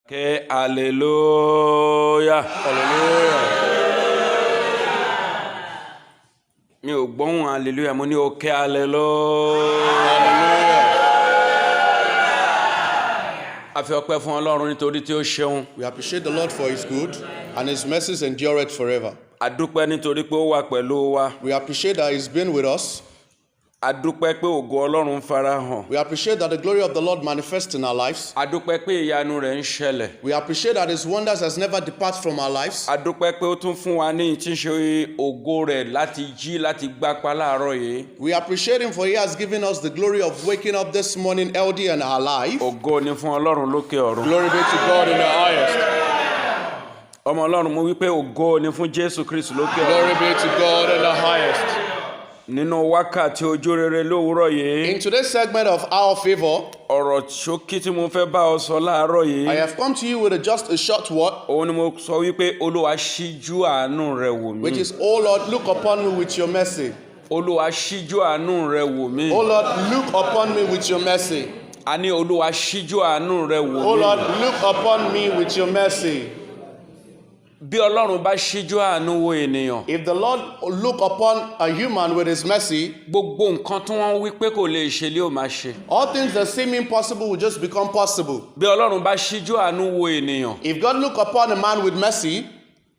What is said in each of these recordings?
Okay, hallelujah. Hallelujah. Mi ò gbóhùn hallelujah, mo ní okay, hallelujah. Hallelujah. A fi ọpẹ́ fún Ọlọ́run nítorí tí ó ṣeun. We appreciate the Lord for His good, and His mercies endureth forever. A dúpẹ́ nítorí pé ó wà pẹ̀lú wa. We appreciate that He's been with us. A dúpẹ́ pé ògo Ọlọ́run farahàn. We appreciate that the glory of the Lord manifests in our lives. A dúpẹ́ pé ìyanu rẹ̀ ń ṣẹlẹ̀. We appreciate that His wonders has never departed from our lives. A dúpẹ́ pé ó tún fún wa ní ìtíṣe ògo rẹ̀ láti jí láti gbápá láàárọ̀ yìí. We appreciate Him for He has given us the glory of waking up this morning healthy and alive. Ògo ni fún Ọlọ́run lókè ọ̀run. Glory be to God in the highest. Ọmọ Ọlọ́run mo wí pé ògo ni fún Jésù Kristi lókè ọ̀run. Glory be to God in the highest. Nínú wákàtí ojú rere lówùúrọ̀ yìí. In today's segment of Our Favor, Ọ̀rọ̀ ṣókí tí mo fẹ́ bá ọ sọ láàárọ̀ yìí. I have come to you with just a short word, Òun ni mo sọ wípé Olúwa ṣíjú àánú rẹ̀ wò mí. which is, O Lord, look upon me with your mercy. Olúwa ṣíjú àánú rẹ̀ wò mí. O Lord, look upon me with your mercy. A ní Olúwa ṣíjú àánú rẹ̀ wò O mí. Lord, look upon me with your mercy. Bí Ọlọ́run bá ṣíjú àánú wo ènìyàn. If the Lord look upon a human with His mercy, Gbogbo nǹkan tí wọ́n wí pé kò lè ṣe lé ò máa ṣe. all things that seem impossible will just become possible. Bí Ọlọ́run bá ṣíjú àánú wo ènìyàn. If God look upon a man with mercy,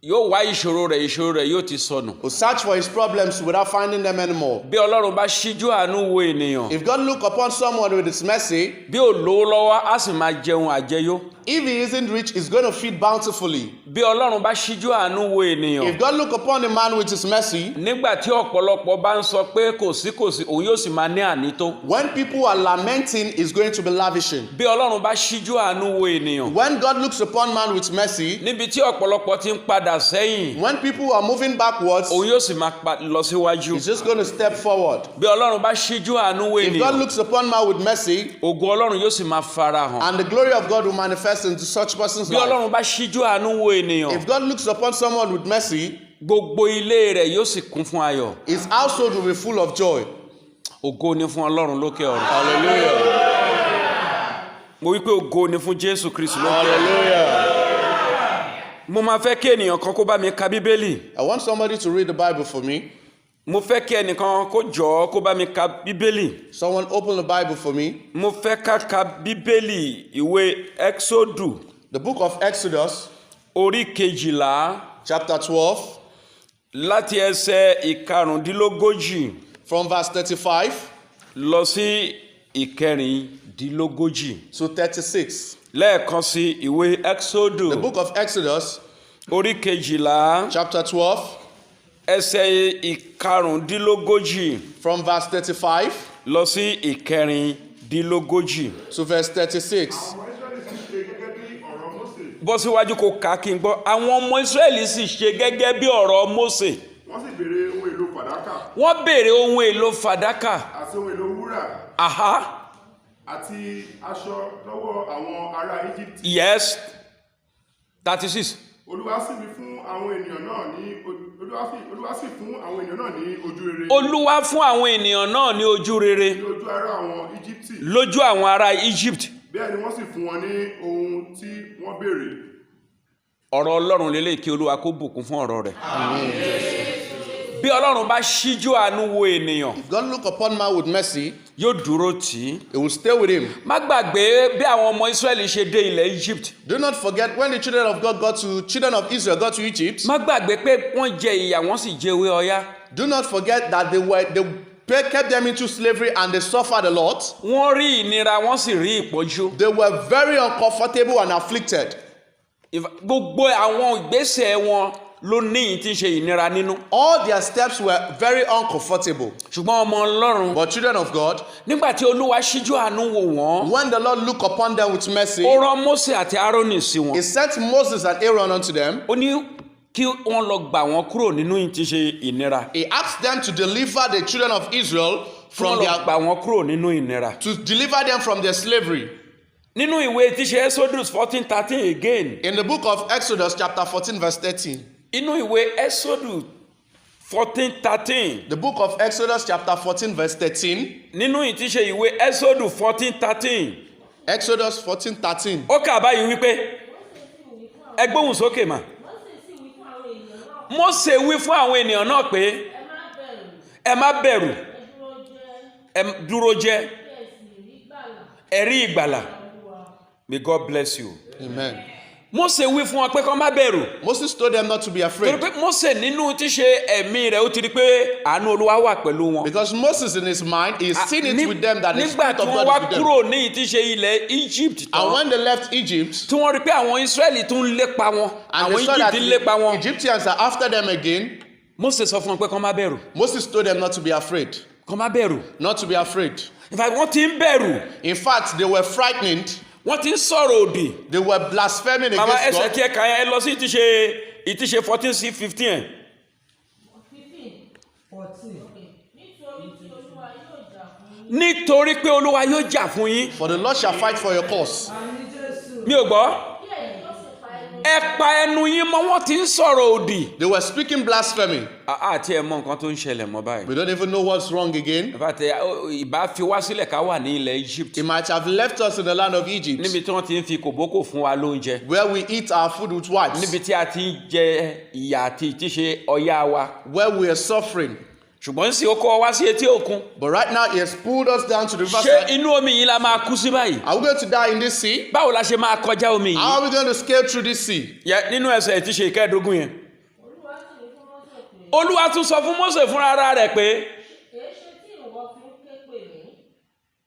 Yóò wá ìṣòro rẹ̀ yóò ti sọnù. will search for his problems without finding them anymore. Bí Ọlọ́run bá ṣíjú àánú wo ènìyàn. If God look upon someone with His mercy, Bí ò lówó lọ́wọ́ á sì máa jẹun àjẹyó. if he isn't rich, he's going to feed bountifully. Bí Ọlọ́run bá ṣíjú àánú wo ènìyàn. If God look upon a man with His mercy, Nígbà tí ọ̀pọ̀lọpọ̀ bá ń sọ pé kò sí òun yóò sì máa ní ànító. when people are lamenting, he's going to be lavishing. Bí Ọlọ́run bá ṣíjú àánú wo ènìyàn. When God looks upon man with mercy, Níbi tí ọ̀pọ̀lọpọ̀ ti ń padà sẹ́yìn. when people are moving backwards, Òun yóò sì máa lọ síwájú. he's just going to step forward. Bí Ọlọ́run bá ṣíjú àánú wo If God ènìyàn. looks upon man with mercy, Ògo Ọlọ́run yóò sì máa farahàn. and the glory of God will manifest into such person's Bí life. Ọlọ́run bá ṣíjú àánú wo ènìyàn. If God looks upon someone with mercy, Gbogbo ilé rẹ̀ yóò sì kún fún ayọ̀. his household will be full of joy. Ògo ni fún Ọlọ́run lókè ọ̀run. Hallelujah. Mo wí pé ògo ni fún Jésù Kristi lókè ọ̀run. Hallelujah. Mo máa fẹ́ kí ènìyàn kan kó bá mi ka Bíbélì. I want somebody to read the Bible for me. Mo fẹ́ kí ẹnìkan kó jọ̀ọ́ kó bá mi ka Bíbélì. Someone open the Bible for me. Mo fẹ́ ká ka Bíbélì ìwé Ẹ́xódù The book of Exodus, orí 12 chapter 12, láti ẹsẹ̀ ìkarùndínlógójì from verse 35 lọ sí ìkẹrìndínlógójì. to 36. Lẹ́ẹ̀kan sí ìwé Ẹ́xódù The book of Exodus, orí 12 chapter 12, ẹsẹ̀ ìkarùndínlógójì from verse 35 lọ sí ìkẹrìndínlógójì. to verse 36. Bọ́ síwájú kó kà á kí n gbọ́. Àwọn ọmọ Ísírẹ́lì sì ṣe gẹ́gẹ́ bí ọ̀rọ̀ Mósè. wọ́n sì béèrè ohun èlò fàdákà Wọ́n béèrè ohun èlò fàdákà. àti ohun èlò wúrà Aha, àti aṣọ lọ́wọ́ àwọn ará Egypt. yes, 36. Olúwa sì wí fún àwọn ènìyàn náà ní Olúwa sì fún àwọn ènìyàn náà ní ojú rere Olúwa fún àwọn ènìyàn náà ní ojú rere ní ojú ará àwọn Íjíbítì. lójú àwọn ará Egypt. Bẹ́ẹ̀ ni wọ́n sì fún wọn ní ohun tí wọ́n béèrè. Ọ̀rọ̀ Ọlọ́run lélẹ̀ kí Olúwa kó bùkún fún ọ̀rọ̀ rẹ̀. Bí Ọlọ́run bá ṣíjú àánú wo ènìyàn, If God look upon man with mercy, yóò dúró tì í. he will stay with him. Má gbàgbé bí àwọn ọmọ Ísírẹ́lì ṣe dé ilẹ̀ Egypt. Do not forget when the children of Israel got to Egypt, Má gbàgbé pé wọ́n jẹ ìyà wọ́n sì jẹ ewé ọ̀yá. do not forget that they kept them into slavery and they suffered a lot. Wọ́n rí ìnira wọ́n sì rí ìpọ́njú. They were very uncomfortable and afflicted. Gbogbo àwọn ìgbésẹ̀ wọn ló ní ìyí tí ń ṣe ìnira nínú. All their steps were very uncomfortable. Ṣùgbọ́n ọmọ Ọlọ́run, But children of God, nígbà tí Olúwa ṣíjú àánú wò wọ́n, when the Lord looked upon them with mercy, ó rán Mósè àti Árónì sí wọn. He sent Moses and Aaron unto them. Ó ní kí wọ́n lọ gbà wọ́n kúrò nínú ìyí tí ń ṣe ìnira. He asked them to deliver the children of Israel Wọ́n lọ gbà wọ́n kúrò nínú ìnira. to deliver them from their slavery. Nínú ìwé tí ṣe Exodus 14:13 again. In the book of Exodus chapter 14 verse 13. Inú ìwé Exodus 14:13. The book of Exodus chapter 14 verse 13. Nínú ìyí tí ṣe ìwé Exodus 14:13. Exodus 14:13. Ó kà báyìí wípé ẹ gbóhùn sókè mà. Mósè wí fún àwọn ènìyàn náà pé ẹ má bẹ̀rù, ẹ dúró jẹ́, ẹ rí ìgbàlà. May God bless you. Amen. Mósè wí fún wọn pé kán má bẹ̀rù. Moses told them not to be Torí afraid. pé Mósè nínú tíṣe ẹ̀mí rẹ̀ ó ti rí pé àánú Olúwa wà pẹ̀lú wọn. Because Moses in his mind is seen it with them that the Nígbà Spirit tí of wọ́n God wá is with them. kúrò ní ìtíṣe ilẹ̀ Egypt And tán, when they left Egypt, tí wọ́n rí pé àwọn Ísírẹ́lì tún ń lépa wọn, and àwọn they saw that Egypt ń lépa the wọn, Egyptians are after them again, Mósè sọ fún wọn pé kán má bẹ̀rù, Moses told them not to be afraid. kán má bẹ̀rù. Not to be afraid. In fact, wọ́n ti ń bẹ̀rù, In fact, they were frightened. wọ́n ti ń sọ̀rọ̀ òdì. They were blaspheming Màmá against ẹsẹ̀ God. tí ẹ kà yẹn, ẹ lọ sí ìtíṣe 14 sí 15. Nítorí pé Olúwa yóò jà fún yín. For the Lord shall fight for your cause. Mi ò gbọ́. Ẹ pa ẹnu yín mọ́, wọ́n ti ń sọ̀rọ̀ òdì. They were speaking blasphemy. Àti ẹ mọ nǹkan tó ń ṣẹlẹ̀ mọ́ báyìí. We don't even know what's wrong again. In fact, ìbá fi wá sílẹ̀ ká wà ní ilẹ̀ Egypt. He might have left us in the land of Egypt, Níbi tí wọ́n ti ń fi kòbókò fún wa lóúnjẹ. where we eat our food with wipes, Níbi tí a ti ń jẹ ìyà àti ìtíṣe ọ̀yà wa. where we are suffering. Ṣùgbọ́n sì ó kó wá sí etí òkun. But right now, He has pulled us down to the Ṣé riverside. inú omi yìí la máa kú sí báyìí? Are we going to die in this sea? Báwo la ṣe máa kọjá omi yìí? How are we going to scale through this sea? Nínú ẹsẹ̀ ìtíṣe ìkẹ́ẹ̀dógún yẹn. Olúwa tún sọ fún Mósè fúnra ara rẹ̀ pé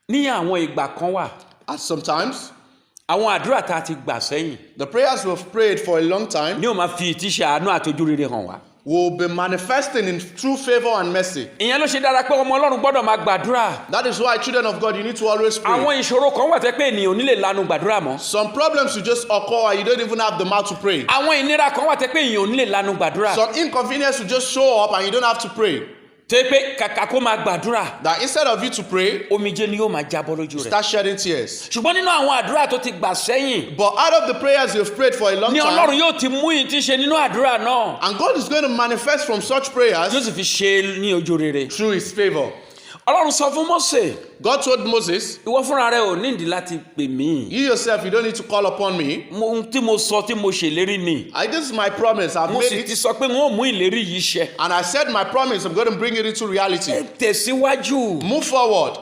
ní àwọn ìgbà kan wà, At sometimes, àwọn àdúrà tá a ti gbà sẹ́yìn the prayers we've prayed for a long time ni ó máa fi ìtíṣe àánú àti ojú rere hàn wá. will be manifesting in true favor and mercy. Ìyẹn ló ṣe dára pé ọmọ Ọlọ́run gbọ́dọ̀ máa gbàdúrà. That is why, children of God, you need to always pray. Àwọn ìṣòro kan wà tẹ́ pé ènìyàn ò ní lè lanu gbàdúrà mọ́. Some problems will just occur and you don't even have the mouth to pray. Àwọn ìnira kan wà tẹ́ pé ènìyàn ò ní lè lanu gbàdúrà. Some inconvenience will just show up and you don't have to pray. Tẹ́ pé kàkà kó máa gbàdúrà, That instead of you to pray, omijé ni yóò máa jábọ́ lójú rẹ̀. start shedding tears. Ṣùgbọ́n nínú àwọn àdúrà tó ti gbà sẹ́yìn But out of the prayers you've prayed for a long ni time, Ọlọ́run yóò ti mú ìtíṣe nínú àdúrà náà. and God is going to manifest from such Yóò prayers sì fi ṣe ní ojú rere. through His favor. Ọlọ́run sọ fún Mósè, God told Moses, ìwọ fúnra rẹ ò nídìí láti pè mí. you yourself, you don't need to call upon me. Ohun tí mo sọ tí mo ṣèlérí ni. This is my promise. I've Mo made sì ti it. sọ pé wọ́n ò mú ìlérí yìí ṣẹ. And I said my promise, I'm going to bring it into reality. Ẹ tẹ̀síwájú. Move forward.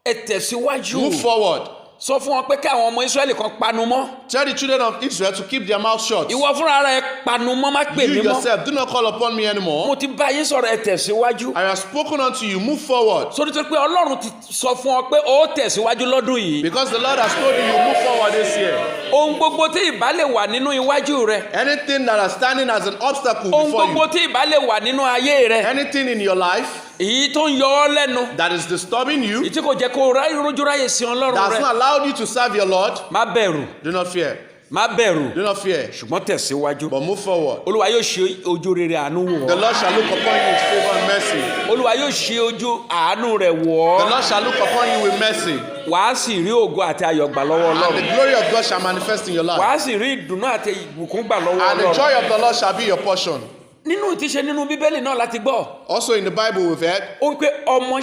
Ẹ tẹ̀síwájú. Move forward. Sọ fún wọn pé kí àwọn ọmọ Ísírẹ́lì kan panu mọ́. Tell the children of Israel to keep their mouth shut. Ìwọ fúnra rẹ panu mọ́, má pè You mí mọ́. yourself, do not call upon me Mo anymore. ti bá yín sọ̀rọ̀, ẹ tẹ̀síwájú. I have spoken unto you. Move forward. Sórí tó pé Ọlọ́run ti sọ fún ọ pé ó tẹ̀síwájú lọ́dún yìí. Because the Lord has told you, you move forward this year. Ohun gbogbo tí ìbá lè wà nínú iwájú rẹ. Anything that is standing as an obstacle Ohun before gbogbo you, tí ìbá lè wà nínú ayé rẹ. anything in your life Èyí tó ń yọ ọ́ lẹ́nu. that is disturbing you, Èyí tí kò jẹ́ kó rójú ráyè sí Ọlọ́run that has rẹ. not allowed you to serve your Lord, Má bẹ̀rù, do not fear. má bẹ̀rù. Do not fear. Ṣùgbọ́n tẹ̀síwájú. But move forward. Olúwa yóò ṣe ojú rere àánú wò The ọ́. Lord shall look upon you with favor and mercy. Olúwa yóò ṣe ojú àánú rẹ̀ wò The ọ́. Lord shall look upon you with mercy. Wàá sì rí ògo àti ayọ̀ gbà lọ́wọ́ And Ọlọ́run. the glory of God shall manifest in your life. Wàá sì rí ìdùnnú àti ìbùkún gbà lọ́wọ́ And the Ọlọ́run. joy of the Lord shall be your portion. Nínú ìtíṣe nínú Bíbélì náà láti gbọ́. Also in the Bible we've heard, Ó ń pé ọmọ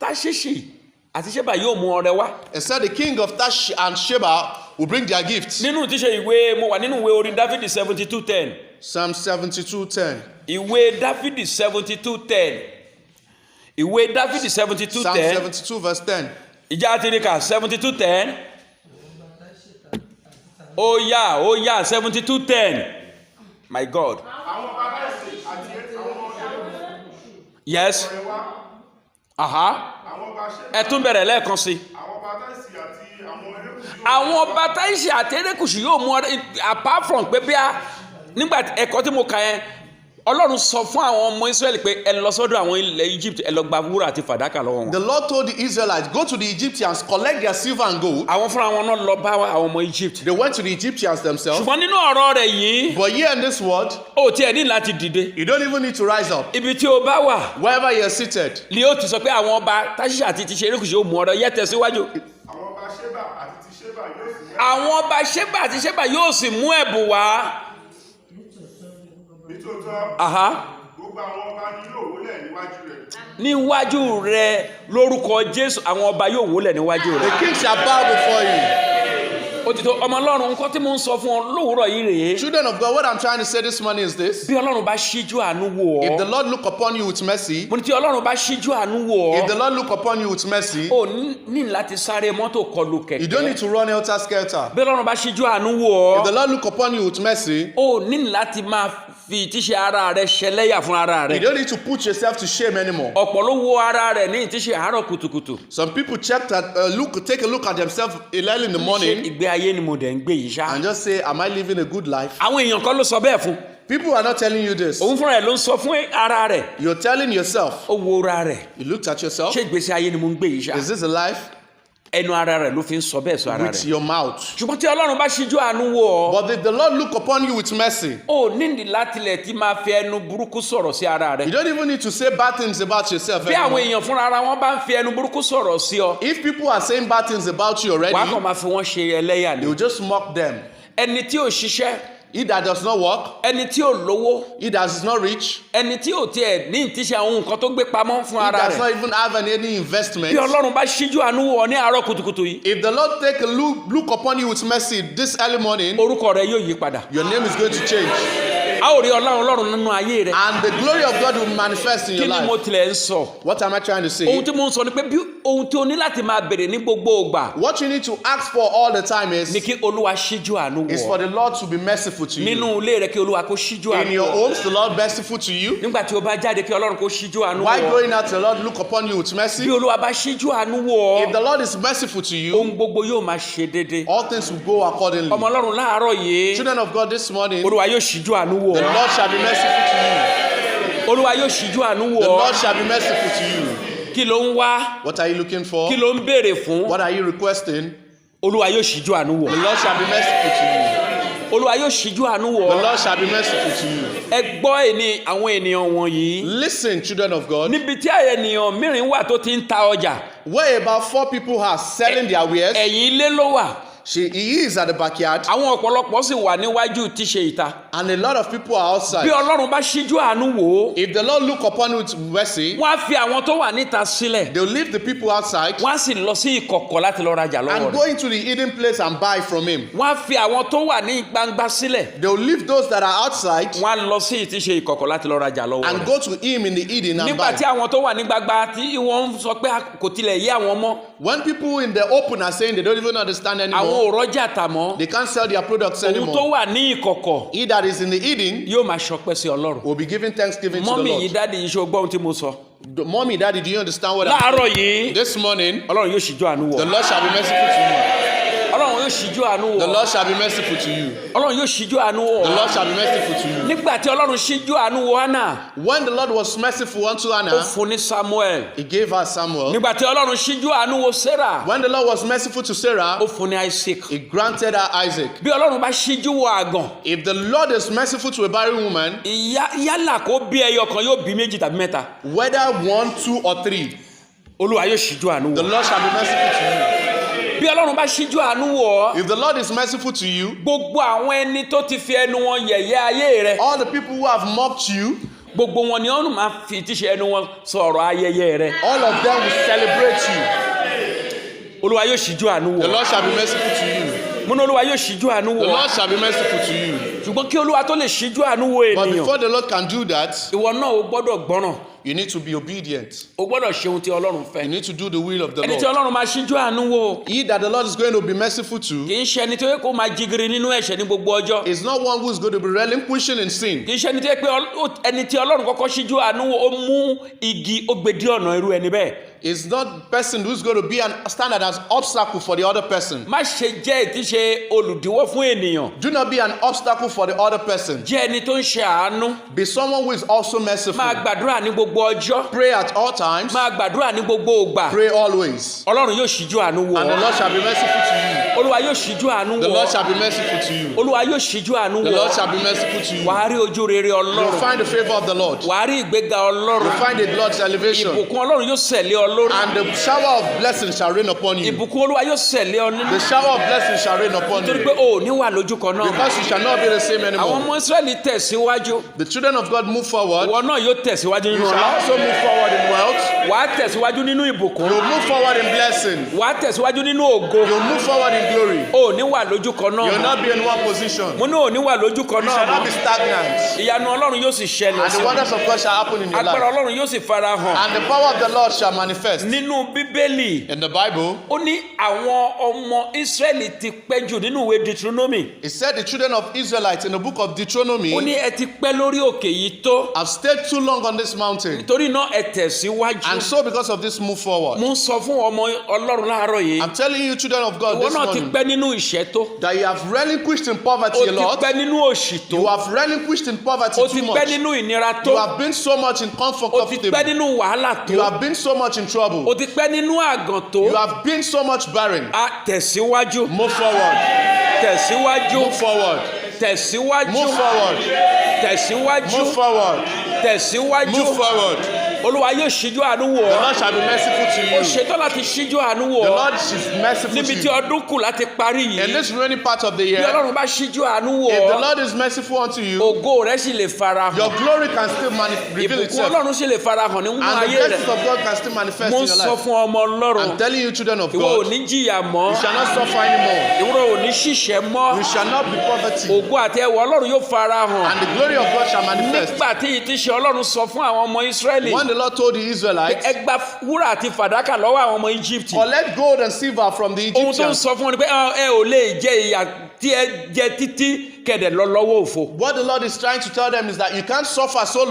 Táṣíṣì àti Ṣébà yóò mú ọrẹ wá. it said the king of Tash and Sheba will bring their gifts. Nínú ìtíṣe ìwé, mo wà nínú ìwé orin Dáfídì 72:10. Psalm 72:10. Ìwé Dáfídì 72:10. Ìwé Dáfídì Psalm 72:10. 72 verse 10. Ìjà àtìríkà 72:10. Ó yá 72:10. My God. àwọn bàbá ẹ̀sìn àti àwọn Yes. ẹ̀wá Aha. àwọn ọba ṣẹ́ Ẹ tún bẹ̀rẹ̀ lẹ́ẹ̀kan sí. àwọn bàbá ẹ̀sìn àti àwọn ẹlẹ́kùnrin Àwọn ọba Táíṣì àti Erékùṣù yóò mú ọrẹ, apart from pé bí a nígbà ẹ̀kọ́ tí mo kà yẹn, Ọlọ́run sọ fún àwọn ọmọ Ísírẹ́lì pé ẹ lọ sọ́dọ̀ àwọn ilẹ̀ Egypt, ẹ lọ gba wúrà àti fàdákà lọ́wọ́ wọn. The Lord told the Israelites, go to the Egyptians, collect their silver and gold. Àwọn fúnra wọn náà lọ bá àwọn ọmọ Egypt. They went to the Egyptians themselves. Ṣùgbọ́n nínú ọ̀rọ̀ rẹ̀ yìí, But here in this world, ó tiẹ̀ ní láti dìde. you don't even need to rise up. Ibi tí o bá wà, Wherever you're seated, ni ó ti sọ pé àwọn ọba Táṣíṣì àti ti ṣe Erékùṣù yóò mú ọrẹ, yẹ tẹ̀síwájú. àwọn ọba ṣẹ́bà àti ti ṣẹ́bà yóò sì yá Àwọn ọba Ṣébà àti Ṣébà yóò sì mú ẹ̀bùn wá. nítòótọ́ Aha. gbogbo àwọn ọba ni yóò wólẹ̀ níwájú rẹ̀ Níwájú rẹ lórúkọ Jésù, àwọn ọba yóò wólẹ̀ níwájú rẹ. the king shall bow before you. ó ti tó ọmọ ọlọ́run nǹkan tí mo ń sọ fún ọ lówùúrọ̀ yìí rèé. Children of God, what I'm trying to say this morning is this. bí ọlọ́run bá ṣíjú àánú wò If the ọ́. Lord look upon you with mercy, mo ní tí ọlọ́run bá ṣíjú àánú wò if the ọ́. Lord look upon you with mercy, o ní láti sáré mọ́tò kọlù you don't need kẹ̀kẹ́. to run helter skelter. bí ọlọ́run bá ṣíjú àánú wò If the ọ́. Lord look upon you with mercy, o ní láti máa fi ìtíṣe ara rẹ ṣẹlẹ́yà fún ara you rẹ. don't need to put yourself to shame anymore. ọ̀pọ̀ ló wo ara rẹ̀ ní ìtíṣe àárọ̀ kùtùkùtù. Some people take a look at themselves early in the ṣé morning ìgbé ayé ni mo dẹ̀ ń gbé yìí ṣá. and just say, am I living a good life? àwọn èèyàn kan ló sọ bẹ́ẹ̀ fún. People are not telling you this. òun fúnra ẹ̀ ló ń sọ fún ara rẹ̀. You're telling yourself. ó wo ara rẹ̀. You looked at yourself. ṣé ìgbésí ayé ni mo ń gbé yìí ṣá. Is this a life? ẹnu ara rẹ̀ ló fi ń sọ bẹ́ẹ̀ sọ ara With rẹ̀. your mouth. ṣùgbọ́n tí ọlọ́run bá ṣíjú àánú wò ọ́. But if the Lord look upon you with mercy, ó nídìí láti lẹ̀ tí máa fi ẹnu burúkú sọ̀rọ̀ sí ara you rẹ̀. don't even need to say bad things about yourself bí àwọn anymore. èèyàn fúnra ara wọn bá ń fi ẹnu burúkú sọ̀rọ̀ sí ọ. If people are saying bad things about you already, wàá kàn máa fi wọ́n ṣe ẹlẹ́yà you ni. just mock them. ẹni tí ò ṣiṣẹ́, He that does not work, ẹni tí ò lówó, he that is not rich, ẹni tí ò tiẹ̀ ní ìtíṣe àwọn nǹkan tó gbé pamọ́ fún he ara does rẹ̀. not even have any investment. bí ọlọ́run bá ṣíjú àánú wò ọ́ ní àárọ̀ kùtùkùtù yìí, If the Lord take a look upon you with mercy this early morning, orúkọ rẹ yóò yí padà. your name is going to change. a ó rí ọlọ́run nínú ayé rẹ. And the glory of God will manifest in kí your ni mo life. tilẹ̀ ń sọ? What am I trying to say? ohun tí mo ń sọ ni pé bí ohun tí o ní láti máa bèrè ní gbogbo ìgbà What you need to ask for all the time ni is kí olúwa ṣíjú àánú for wò ọ́. the Lord to be merciful to you. nínú ilé rẹ kí olúwa kó ṣíjú In àánú your wò ọ́. homes, the Lord merciful to you. nígbà tí o bá jáde kí ọlọ́run kó ṣíjú àánú While wò ọ́. going out, the Lord look upon you with bí mercy. olúwa bá ṣíjú àánú wò If ọ́, the Lord is merciful to you, ohun gbogbo yóò máa ṣe déédéé. all things will go accordingly. ọmọ ọlọ́run láàárọ̀ yìí, Children of God, this morning, the olúwa yóò ṣíjú àánú wò ọ́. Lord shall be merciful to you. olúwa yóò ṣíjú àánú wò The ọ́. Lord shall be merciful to you. kí ló ń wá? What are you looking for? kí ló ń béèrè fún? What are you requesting? olúwa yóò ṣíjú àánú wò The ọ́. Lord shall be merciful to you. olúwa yóò ṣíjú àánú wò The ọ́. Lord shall be merciful to you. ẹ gbọ́ ẹni àwọn ènìyàn wọ̀nyí. Listen, children of God, níbi tí àwọn ènìyàn mìíràn wà tó ti ń ta ọjà, where about 4 people are selling their wares, ẹ̀yìn ilé ló wà. he is at the backyard, àwọn ọ̀pọ̀lọpọ̀ sì wà níwájú tíṣe ìta. and a lot of people are bí outside. ọlọ́run bá ṣíjú àánú wò ó, If the Lord look upon you with mercy, wọ́n á fi àwọn tó wà níta sílẹ̀, they'll leave the people outside wọ́n á sì lọ sí ìkọ̀kọ̀ láti lọ rajà lọ́wọ́ and rẹ̀. go into the hidden place and buy from him. wọ́n á fi àwọn tó wà ní gbangba sílẹ̀, They'll leave those that are outside wọ́n á lọ sí ìtíṣe ìkọ̀kọ̀ láti lọ rajà lọ́wọ́ and rẹ̀. go to him in the hidden and nígbà tí buy. àwọn tó wà ní gbangba tí wọ́n ń sọ pé kò tilẹ̀ yé àwọn mọ́, When people in the open are saying they don't even understand àwọn anymore, ò rọ́jà tà mọ́, they can't sell their products òun tó anymore. wà ní ìkọ̀kọ̀ He that is in the hidden yóò máa ṣọpẹ́ sí ọlọ́run. will be giving thanksgiving to the mọ́mì yìí Lord. dáàdi yìí ṣe gbọ́ ohun tí mo sọ. Mommy, daddy, do you understand what I'm láàárọ̀ yìí, This morning, ọlọ́run yóò ṣíjú àánú wò the ọ́. Lord shall be merciful to you. ọlọ́run yóò ṣíjú àánú wò The ọ́. Lord shall be merciful to you. ọlọ́run yóò ṣíjú àánú wò The ọ́. Lord shall be merciful to you. nígbà tí ọlọ́run ṣíjú àánú wò Hánà, When the Lord was merciful unto ó Hannah, fún ní Samuel. he gave her Samuel. nígbà tí ọlọ́run ṣíjú àánú wò Sarah, When the Lord was merciful to Sarah, ó fún ní Isaac. he granted her Isaac. bí ọlọ́run bá ṣíjú wò àgàn, If the Lord is merciful to a barren woman, yálà kó bí ẹyọ kan yóò bí méjì tàbí mẹ́ta, whether 1, 2, or 3, olúwa yóò ṣíjú àánú the wò ọ́. Lord shall be merciful to bí ọlọ́run bá ṣíjú àánú wò ọ́, you. If the Lord is merciful to you, gbogbo àwọn ẹni tó ti fi ẹnu wọn yẹ̀yẹ́ ayé rẹ, all the people who have mocked you, gbogbo wọn ni ọ̀run máa fi tíṣe ẹnu wọn sọ̀rọ̀ ayẹyẹ rẹ. all of them will celebrate you. olúwa yóò ṣíjú àánú wò The ọ́. Lord shall be merciful to you. mo ní olúwa yóò ṣíjú àánú The wò ọ́. Lord shall be merciful to you. ṣùgbọ́n kí olúwa tó lè ṣíjú àánú wò But ènìyàn, before the Lord can do that, ìwọ náà o gbọ́dọ̀ gbọ́ràn, you need to be obedient. o gbọ́dọ̀ ṣe ohun tí ọlọ́run You fẹ́. need to do the will of the ẹni tí Lord. ọlọ́run máa ṣíjú àánú wò He that the Lord is going to be merciful to kì í ṣe ẹni tó yẹ kó máa jigiri nínú ẹ̀ṣẹ̀ ní gbogbo ọjọ́. is not one who is going to be relinquishing in sin. kì í ṣe ẹni tó yẹ pé ẹni tí ọlọ́run kọ́kọ́ ṣíjú àánú wò ó mú igi ó gbé dí ọ̀nà irú ẹni bẹ́ẹ̀. It's not the person who's going to be an standard as obstacle for the other person. má ṣe jẹ́ ìtíṣe olùdíwọ́ fún ènìyàn. Do not be an obstacle for the other person. jẹ́ ẹni tó ń ṣe àánú. Be someone who is also merciful. máa gbàdúrà ní gbogbo ọjọ́. Pray at all times. máa gbàdúrà ní gbogbo ògbà. Pray always. ọlọ́run yóò ṣíjú àánú wò And the ọ́. Lord shall be merciful to you. olúwa yóò ṣíjú àánú The wò Lord ọ́. shall be merciful to you. olúwa yóò ṣíjú àánú The wò Lord ọ́. shall be merciful to you. wàá rí ojú rere You'll ọlọ́run. find the favor of the Lord. wàá rí ìgbéga You'll ọlọ́run. find the Lord's elevation. ìbùkún ọlọ́run yóò sẹ̀lé ọ lórí. and the shower of blessing shall rain upon you. Ìbùkún Olúwa yóò sẹ̀lé ọ nínú. The shower of blessing shall rain upon Nítorí you. pé o ò ní wà lójú kan náà. Because you shall not be the same Àwọn anymore. ọmọ Ísírẹ́lì tẹ̀síwájú. The children of God move forward. Ìwọ náà yóò tẹ̀síwájú You nínú shall ọlá. also move forward in wealth. Wàá tẹ̀síwájú nínú ìbùkún. You move forward in blessing. Wàá tẹ̀síwájú nínú ògo. You move forward in glory. O ò ní wà lójú kan You will náà. not be in one position. Mo ní o ò ní wà lójú kan You shall not náà. be stagnant. Ìyanu Ọlọ́run yóò sì ṣẹlẹ̀ And sí the ọ. wonders of God shall happen in your Agbára life. Ọlọ́run yóò sì fara hàn. And the power of the Lord shall manifest. Nínú Bíbélì, In the Bible, ó ní àwọn ọmọ Ísírẹ́lì ti pẹ́ jù nínú ìwé Deuteronomy. it said the children of Israelites in the book of Deuteronomy Ó ní ẹ ti pẹ́ lórí òkè yìí tó. have stayed too long on this mountain. Nítorí náà ẹ tẹ̀síwájú. And so because of this, move forward. Mo ń sọ fún ọmọ Ọlọ́run láàárọ̀ yìí. I'm telling you, children of God, Ìwọ this náà ti morning, pẹ́ nínú ìṣẹ́ tó. that you have relinquished in poverty O a ti lot. pẹ́ nínú òṣì tó. You have relinquished in poverty O too ti pẹ́ much. nínú ìnira You tó. have been so much in O ti pẹ́ comfortable. nínú wàhálà You tó. have been so much in trouble. O ti pẹ́ nínú àgàn tó. You have been so much barren. A tẹ̀síwájú. Move forward. Tẹ̀síwájú. Move forward. Tẹ̀síwájú. Move forward. Tẹ̀síwájú. Move forward. Tẹ̀síwájú. Move forward. Olúwa yóò ṣíjú àánú wò The ọ́. Lord shall be merciful to Ó you. ṣetán láti ṣíjú àánú wò The ọ́. Lord is merciful to Níbi tí you. ọdún kù láti parí In yìí. this remaining part of the Bí year, Ọlọ́run bá ṣíjú àánú wò if the ọ́. Lord is merciful unto you, Ògo rẹ̀ sì lè farahàn. your glory can still reveal Ìbùkún itself. Ọlọ́run sì lè farahàn nínú And the ayé blessings rẹ̀. of God can still manifest Mo in ń your sọ life. fún ọmọ Ọlọ́run. I'm telling you, children of Ìwọ ò God, ní jìyà mọ́. you shall not suffer anymore. Ìwọ ò ní ṣìṣẹ́ mọ́. You shall not be poverty. Ògo àti ẹwà Ọlọ́run yóò farahàn. And the glory of God shall manifest. Nígbà tí ìtíṣe Ọlọ́run sọ fún àwọn ọmọ Ísírẹ́lì. When the Lord told the Israelites, Ẹ gba wúrà àti fàdákà lọ́wọ́ àwọn ọmọ Egypt. collect gold and silver from the Ohun tó ń Egyptians. sọ fún wọn ni pé ẹ ò lè jẹ ìyà tí ẹ jẹ títí kẹ̀dẹ̀ lọ lọ́wọ́ òfo. What the Lord is trying to tell them is that you can't suffer so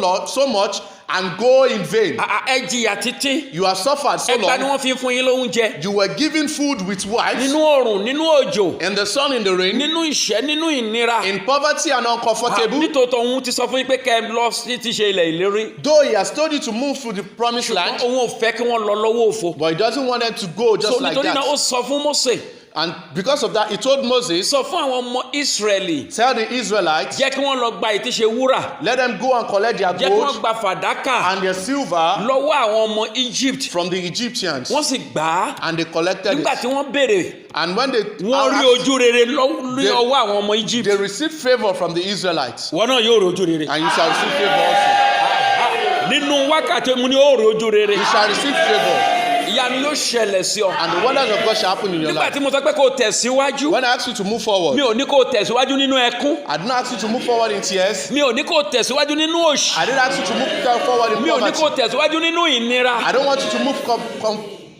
much and go in vain. Ẹ jìyà títí. You have suffered so Ẹgbàá ni long. wọ́n fi ń fún yín lóúnjẹ. You were given food with wives, Nínú oòrùn, nínú òjò, in the sun, in the rain, nínú ìṣẹ́, nínú ìnira. in poverty and uncomfortable. Nítòótọ́ òun ti sọ fún yín pé kẹ́ ẹ lọ sí ti ṣe ilẹ̀ ìlérí. Though he has told you to move to the promised land, Òun ò fẹ́ kí wọ́n lọ lọ́wọ́ òfo. but he doesn't want them to go just So like nítorí náà ó that. sọ fún Mósè. And because of that, he told Moses, Sọ fún àwọn ọmọ Ísírẹ́lì. tell the Israelites, Jẹ́ kí wọ́n lọ gba ìtíṣe wúrà. let them go and collect their Jẹ́ kí wọ́n gold gba fàdákà and their silver lọ́wọ́ àwọn ọmọ Egypt. from the Egyptians. Wọ́n sì gbà á. And they collected Nígbà it. tí wọ́n béèrè, And when they wọ́n rí asked, ojú rere ní ọwọ́ àwọn ọmọ Egypt. they received favor from the Israelites. Wọ́n náà yóò rí ojú rere. And you shall receive favor also. Nínú wákàtí mu ni ó rí ojú rere. You shall receive favor. Ìyanu yóò ṣẹlẹ̀ sí ọ. And the wonders of God shall happen in your Nígbà life. tí mo sọ pé kó o tẹ̀síwájú, When I ask you to move forward, mi ò ní kó o tẹ̀síwájú nínú ẹkún. I did not ask you to move forward in tears. Mi ò ní kó o tẹ̀síwájú nínú òṣì. I didn't ask you to move forward in Mi ò ní kó o poverty. tẹ̀síwájú nínú ìnira. I don't want you to move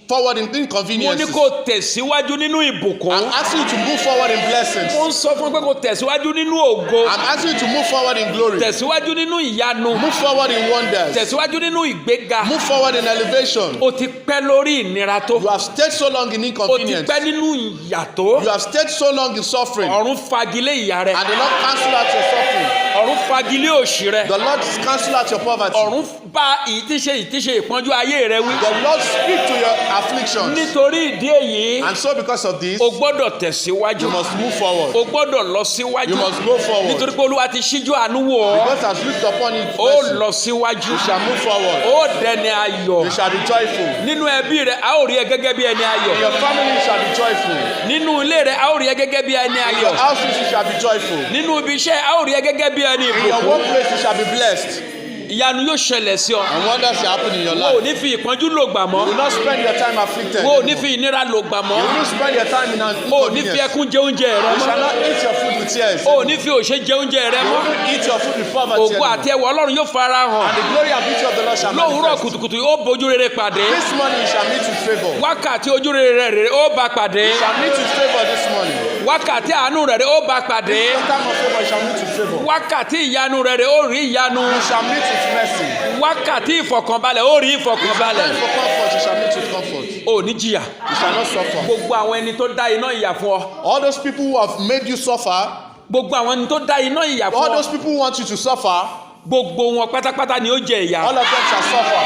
forward in Mo ní inconveniences. kó o tẹ̀síwájú nínú ìbùkún. I'm asking you to move forward in blessings. Mo ń sọ fún pé kó o tẹ̀síwájú nínú ògo. I'm asking you to move forward in glory. Tẹ̀síwájú nínú ìyanu. Move forward in wonders. Tẹ̀síwájú nínú ìgbéga. Move forward in elevation. O ti pẹ́ lórí ìnira tó. You have stayed so long in O ti inconvenience. pẹ́ nínú ìyà tó. You have stayed so long in suffering. And Ọ̀run fagilé ìyà rẹ. the Lord cancel out your suffering. Ọ̀run fagilé òṣì rẹ. The Lord cancel out your poverty. Ọ̀run bá ìtíṣe ìpọ́njú ayé rẹ wí. The Lord speak to your afflictions. Nítorí ìdí èyí, And so because of this, o gbọ́dọ̀ tẹ̀síwájú. you must move forward. O gbọ́dọ̀ lọ síwájú. You must go forward. Nítorí pé Olúwa ti ṣíjú àánú wò ọ́. God has looked upon it. Ó mercy. lọ síwájú. You shall move forward. Ó dẹni ayọ̀. You shall be joyful. Nínú ẹbí rẹ, a ó rí ẹ gẹ́gẹ́ bí ẹni In ayọ̀. your family you shall be joyful. Nínú ilé rẹ, a ó rí ẹ gẹ́gẹ́ bí ẹni In your ayọ̀. houses you shall be joyful. Nínú ibi iṣẹ́, a ó rí ẹ gẹ́gẹ́ bí ẹni In your ìbùkún. workplace you shall be blessed. Ìyanu yóò ṣẹlẹ̀ sí ọ. And wonders shall happen in your Wo ò life. ní fi ìpọ́njú lò gbà You will mọ́. not spend your time afflicted. Wo ò ní anymore. fi ìnira lò gbà mọ́. You will not spend your time in an O ò ní fi inconvenience. ẹkún jẹ oúnjẹ rẹ You shall mọ́. not eat your food with tears. O ò ní fi òṣè jẹ oúnjẹ rẹ You mọ́. will not eat your food with poverty. Ògo anymore. àti ẹwà Ọlọ́run yóò fara hàn. And the glory and beauty of the Lord shall Lówùúrọ̀ manifest. kùtùkùtù ó bójú rere pàdé. This morning you shall meet with favor. Wákàtí ojú rere rẹ̀ ó bá pàdé. You shall meet with favor this morning. Wákàtí àánú rẹ̀ ó bá pàdé. This time of favor you shall meet with favor. Wákàtí ìyanu rẹ̀ ó rí ìyanu. You shall meet with mercy. Wákàtí ìfọ̀kànbalẹ̀ ó rí Time ìfọ̀kànbalẹ̀. for comfort you shall meet with comfort. O ò ní jìyà. You shall not suffer. Gbogbo àwọn ẹni tó dá iná ìyà fún ọ. All those people who have made you suffer, Gbogbo àwọn ẹni tó dá iná ìyà fún all ọ. those people who want you to suffer, Gbogbo wọn pátápátá ni ó jẹ ìyà. all of them shall suffer.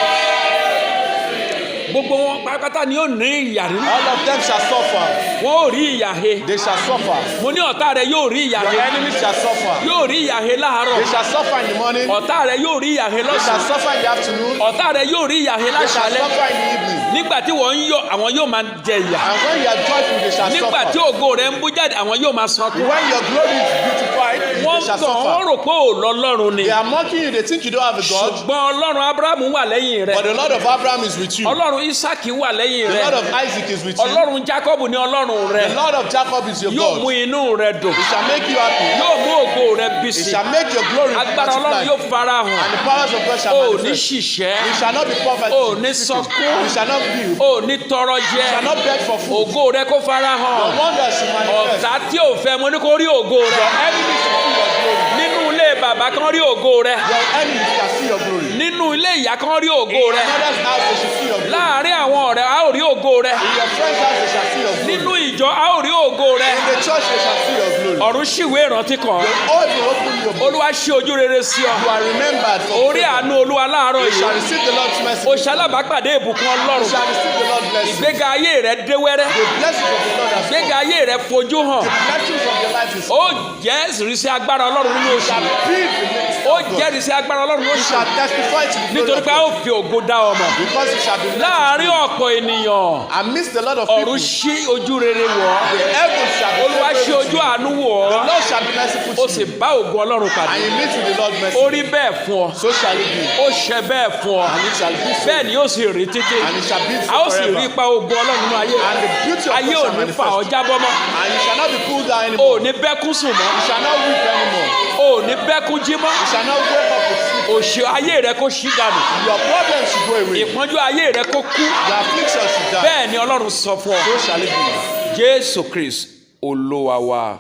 gbogbo wọn pátápátá ni yóò ní ìyà nínú. All of them shall suffer. wọn ò rí ìyà he. They shall suffer. mo ní ọ̀tá rẹ yóò rí ìyà Your he. enemies shall suffer. yóò rí ìyà he láàárọ̀. They shall suffer in the morning. ọ̀tá rẹ yóò rí ìyà he They shall lọ́sàn-án. suffer in the afternoon. ọ̀tá rẹ yóò rí ìyà he They shall láṣálẹ́. suffer in the evening. nígbà tí wọ́n ń yọ̀ àwọn yóò máa jẹ ìyà. And when you are joyful, they shall nígbà tí suffer. ògo rẹ ń bú jáde àwọn yóò máa sọkún. When your glory is beautified, wọ́n they shall gbọ̀n wọ́n suffer. rò pé ò lọ́lọ́run ni. They are mocking you. They think you don't have a God. ṣùgbọ́n ọlọ́run Ábúráhámù wà lẹ́yìn rẹ. But the Lord of Abraham is with you. ọlọ́run Ísákì wà lẹ́yìn The rẹ. Lord of Isaac is with you. ọlọ́run Jákọ́bù ni ọlọ́run rẹ. The Lord of Jacob is your yóò mú God. inú rẹ dùn. He shall make you happy. yóò mú ògo rẹ bí He sí. shall make your glory agbára ọlọ́run multiply. yóò fara hàn. And the powers of God shall o ní manifest. ṣìṣẹ́. You shall not be poverty. o ní sọkún. You shall not be. You o ní tọrọ jẹ. shall not beg for food. ògo rẹ kó fara Your hàn. wonders shall manifest. ọ̀tá tí ò fẹ́ mo ní kó rí ògo rẹ. Your enemies shall see your glory. nínú ilé bàbá kan rí ògo rẹ. Your enemies shall see your glory. nínú ilé ìyá kan rí ògo In rẹ. another's house they shall see your glory. láàárín àwọn ọ̀rẹ́ a ó rí ògo rẹ. In your friend's house they shall see your glory. nínú ìjọ a ó rí ògo rẹ. In the church they shall see your glory. ọ̀run ṣìwé ìrántí kan. Oh, if you open your book, olúwa ṣí ojú rere sí ọ. you are remembered for orí favor. àánú olúwa láàárọ̀ You shall yìí. receive the Lord's mercy. o ṣalábàápàdé ìbùkún You ọlọ́run. shall receive the Lord's blessing. ìgbéga ayé rẹ dé wẹ́rẹ́. The blessings of the Lord has come. ìgbéga ayé rẹ fojú hàn. The blessings of your life is ó jẹ́ ìrísí agbára ọlọ́run nínú oṣù shall yìí. be the ministry ó of God. jẹ́ ìrísí agbára ọlọ́run nínú You oṣù shall yìí. testify to the glory nítorí of pé a ó God. fi ògo dá ọmọ. Because you shall be blessed. láàárín ọ̀pọ̀ ènìyàn Amidst a lot of people, ọ̀run ṣí ojú rere wọ̀ ọ́. the heavens shall be olúwa ṣí favorable to ojú you. àánú wọ̀ The ọ́. Lord shall be merciful ó to sì you. bá ògo ọlọ́run pàdé. And you meet with the Lord ó mercy. rí bẹ́ẹ̀ fún ọ. So shall it be. ó ṣe bẹ́ẹ̀ fún ọ. And it shall be so. bẹ́ẹ̀ ni yóò sì rí títí. And it shall be a so ó sì rí forever. ipa ògo ọlọ́run nínú ayé. And the beauty of ayé God ò shall ní fà ọ́ manifest. jábọ́ mọ́. And you shall not be pulled down o ò anymore. ní bẹ́kún sùn mọ́. You shall not weep anymore. o ò ní bẹ́kún jí mọ́. You shall not wake up with sleep. òṣì ayé rẹ kó ṣí dànù. Your problems should go away. ìpọ́njú ayé rẹ kó kú. Your affliction should die. bẹ́ẹ̀ ni ọlọ́run sọ fún ọ. So shall it be. jésù kristi olúwa wa.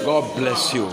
God bless you.